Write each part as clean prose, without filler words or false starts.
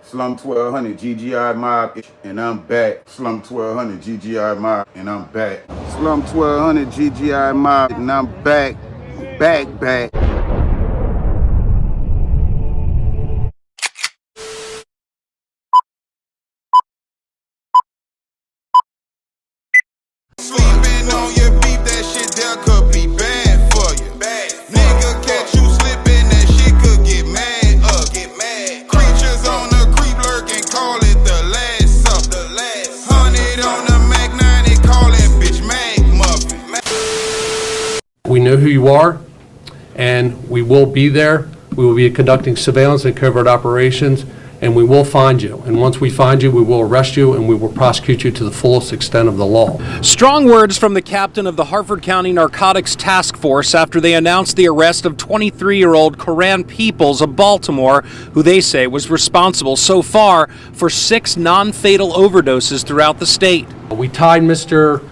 Slum 1200 GGI Mob, and I'm back. Slum 1200 GGI Mob, and I'm back. Slum 1200 GGI Mob, and I'm back. Back. Sleeping on your beef, that shit there could be bad for you. Nigga catch you slipping, that shit could get mad up. Creatures on the creep lurking, call it the last supper. 100 on the Mac 9, call that bitch Mag Muffin. We know who you are, and we will be there. We will be conducting surveillance and covert operations, and we will find you. And once we find you, we will arrest you, and we will prosecute you to the fullest extent of the law. Strong words from the captain of the Harford County Narcotics Task Force after they announced the arrest of 23-year-old Karon Peoples of Baltimore, who they say was responsible so far for 6 non-fatal overdoses throughout the state. We tied Mr.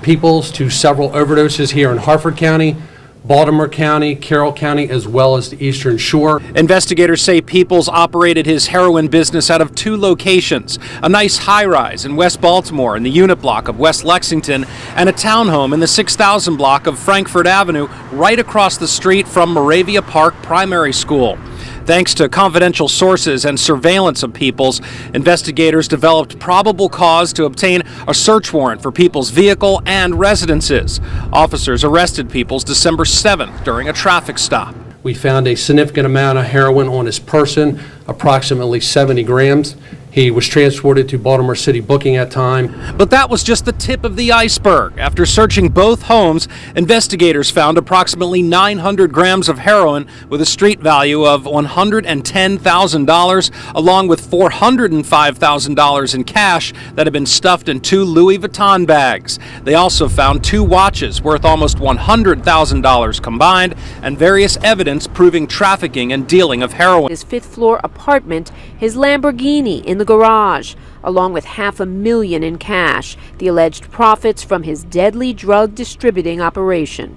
Peoples to several overdoses here in Harford County, Baltimore County, Carroll County, as well as the Eastern Shore. Investigators say Peoples operated his heroin business out of 2 locations, a nice high-rise in West Baltimore in the unit block of West Lexington, and a townhome in the 6000 block of Frankfort Avenue right across the street from Moravia Park Primary School. Thanks to confidential sources and surveillance of Peoples, investigators developed probable cause to obtain a search warrant for Peoples' vehicle and residences. Officers arrested Peoples December 7th during a traffic stop. We found a significant amount of heroin on his person, approximately 70 grams. He was transported to Baltimore City booking at time. But that was just the tip of the iceberg. After searching both homes, investigators found approximately 900 grams of heroin with a street value of $110,000, along with $405,000 in cash that had been stuffed in 2 Louis Vuitton bags. They also found 2 watches worth almost $100,000 combined, and various evidence proving trafficking and dealing of heroin. His 5th-floor apartment, his Lamborghini in the garage, along with $500,000 in cash, the alleged profits from his deadly drug distributing operation.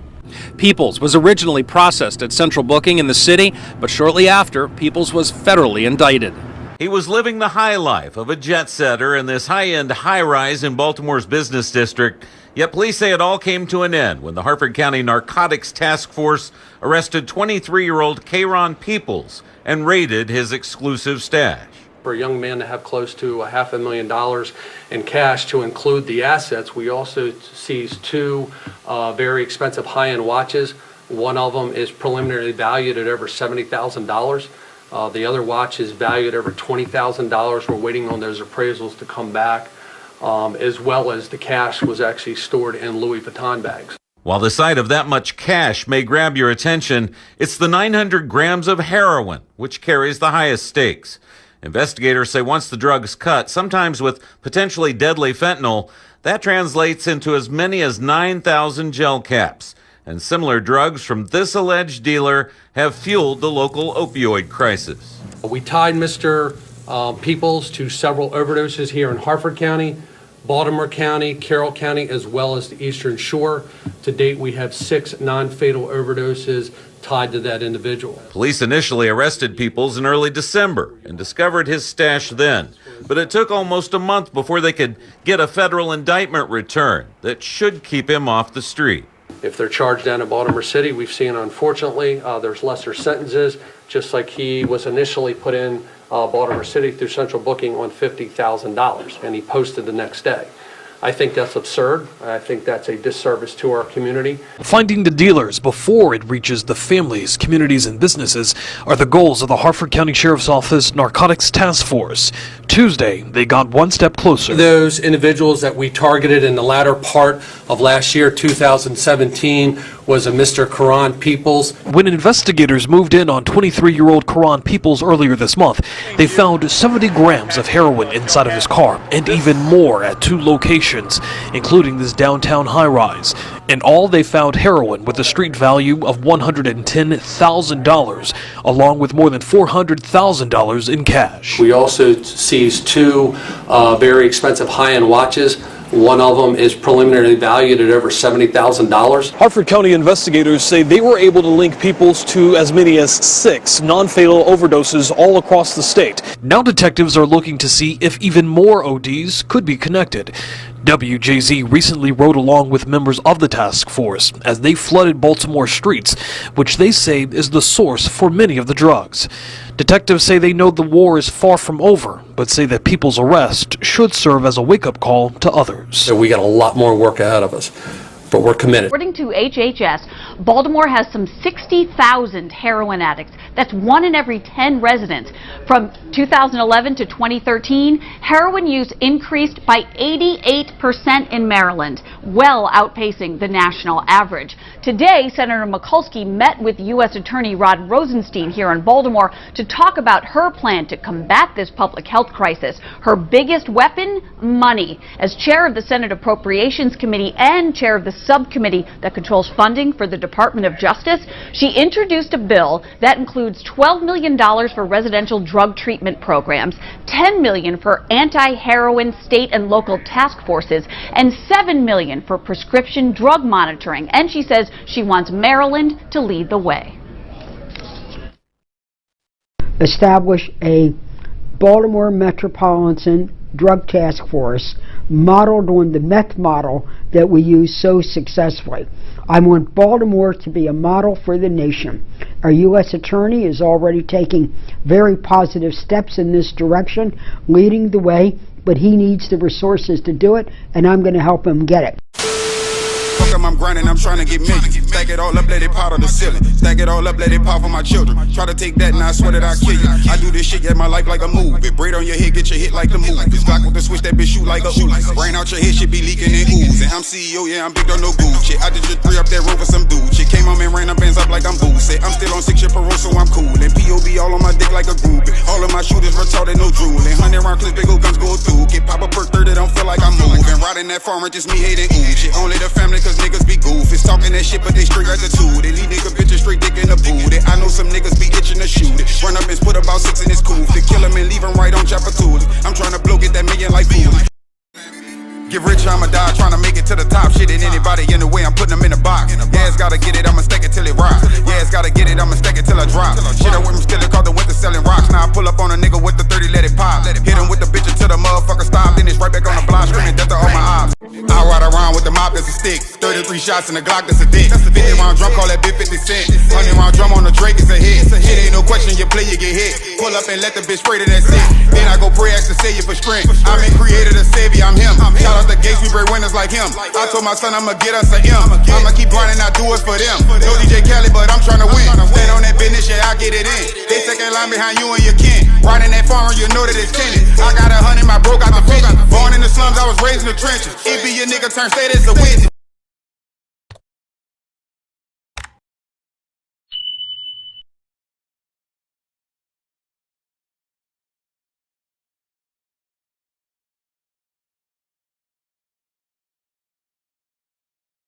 Peoples was originally processed at Central Booking in the city, but shortly after, Peoples was federally indicted. He was living the high life of a jet setter in this high-end high-rise in Baltimore's business district. Yet police say it all came to an end when the Harford County Narcotics Task Force arrested 23-year-old Karon Peoples and raided his exclusive stash. For a young man to have close to $500,000 in cash, to include the assets, we also seized 2 very expensive high-end watches. One of them is preliminarily valued at over $70,000. The other watch is valued at over $20,000. We're waiting on those appraisals to come back, as well as the cash was actually stored in Louis Vuitton bags. While the sight of that much cash may grab your attention, it's the 900 grams of heroin which carries the highest stakes. Investigators say once the drug's cut, sometimes with potentially deadly fentanyl, that translates into as many as 9,000 gel caps. And similar drugs from this alleged dealer have fueled the local opioid crisis. We tied Mr. Peoples to several overdoses here in Harford County, Baltimore County, Carroll County, as well as the Eastern Shore. To date, we have 6 non-fatal overdoses tied to that individual. Police initially arrested Peoples in early December and discovered his stash then. But it took almost a month before they could get a federal indictment return that should keep him off the street. If they're charged down in Baltimore City, we've seen, unfortunately, there's lesser sentences, just like he was initially put in Baltimore City through Central Booking on $50,000, and he posted the next day. I think that's absurd. I think that's a disservice to our community. Finding the dealers before it reaches the families, communities, and businesses are the goals of the Harford County Sheriff's Office Narcotics Task Force. Tuesday, they got one step closer. Those individuals that we targeted in the latter part of last year, 2017, was a Mr. Karon Peoples. When investigators moved in on 23-year-old Karon Peoples earlier this month, they found 70 grams of heroin inside of his car, and even more at 2 locations, including this downtown high-rise. In all, they found heroin with a street value of $110,000, along with more than $400,000 in cash. We also seized 2 very expensive high-end watches. One of them is preliminarily valued at over $70,000. Hartford County investigators say they were able to link Peoples to as many as 6 non-fatal overdoses all across the state. Now detectives are looking to see if even more ODs could be connected. WJZ recently rode along with members of the task force as they flooded Baltimore streets, which they say is the source for many of the drugs. Detectives say they know the war is far from over, but say that Peoples' arrest should serve as a wake-up call to others. So we got a lot more work ahead of us, but we're committed. According to HHS, Baltimore has some 60,000 heroin addicts. That's 1 in every 10 residents. From 2011 to 2013, heroin use increased by 88% in Maryland, well outpacing the national average. Today, Senator Mikulski met with U.S. Attorney Rod Rosenstein here in Baltimore to talk about her plan to combat this public health crisis. Her biggest weapon? Money. As chair of the Senate Appropriations Committee and chair of the subcommittee that controls funding for the Department of Justice, she introduced a bill that includes $12 million for residential drug treatment programs, $10 million for anti-heroin state and local task forces, and $7 million for prescription drug monitoring. And she says she wants Maryland to lead the way. Establish a Baltimore Metropolitan Drug Task Force modeled on the meth model that we use so successfully. I want Baltimore to be a model for the nation. Our U.S. Attorney is already taking very positive steps in this direction, leading the way, but he needs the resources to do it, and I'm going to help him get it. I'm grinding, I'm trying to get millions. Stack it all up, let it powder the ceiling. Stack it all up, let it pop for my children. Try to take that and I swear that I kill you. I do this shit, yeah, my life like a movie. Braid on your head, get your hit like the movies. Glock with the switch, that bitch shoot like a Uzi. Brain out your head, shit be leaking and oozing. I'm CEO, yeah, I'm big on no Gucci. I just 3 up that road for some dude shit. Came on and ran up bands up like I'm Boosie. I'm still on 6 year parole, so I'm cool. And POB all on my dick like a groupie. All of my shooters retarded, no drooling. 100 round clips, big old guns go through. Get pop a perk 30, don't feel like I'm moving. Riding that farmer, just me hating ooh shit. Only the family, cause niggas be goofies. Talking that shit, but they straight attitude. And these niggas bitches straight dick in the booty. I know some niggas be itching to shoot it. Run up and put about 6 in his coupe. To kill him and leave him right on chopper tools. I'm trying to blow, get that million like food. Get rich, I'ma die, trying to make it to the top. Shit, and anybody in the way, I'm putting them in a box. Yeah, it's gotta get it, I'ma stack it till it rocks. Yeah, it's gotta get it, I'ma stack it till I drop. Shit, I with him still, it called the winter selling rocks. Now I pull up on a nigga with the 30, let it pop. Hit him with the bitch until the motherfucker stop. Then it's right back on the block, screaming death to all my eyes. I ride around with the mop that's a stick. 33 shots in the Glock that's a dick. 50 round drum, call that bit 50 cent. 100 round drum on the Drake, it's a hit. Shit ain't no question, you play, you get hit. Pull up and let the bitch spray to that sick. Then I go pray, ask the savior for strength. I'm in creator, the savior, I'm him. Shout out the gates, we break winners like him. I told my son I'ma get us a M. I'ma keep grinding, I do it for them. No DJ Khaled, but I'm trying to win. Stand on that business, yeah, I get it in. They second line behind you and your kin. Riding that farmer, you know that it's tenant. I got 100, my bro got the vision. Born in the slums, I was raised in the trenches. It be your nigga turn state as a witness.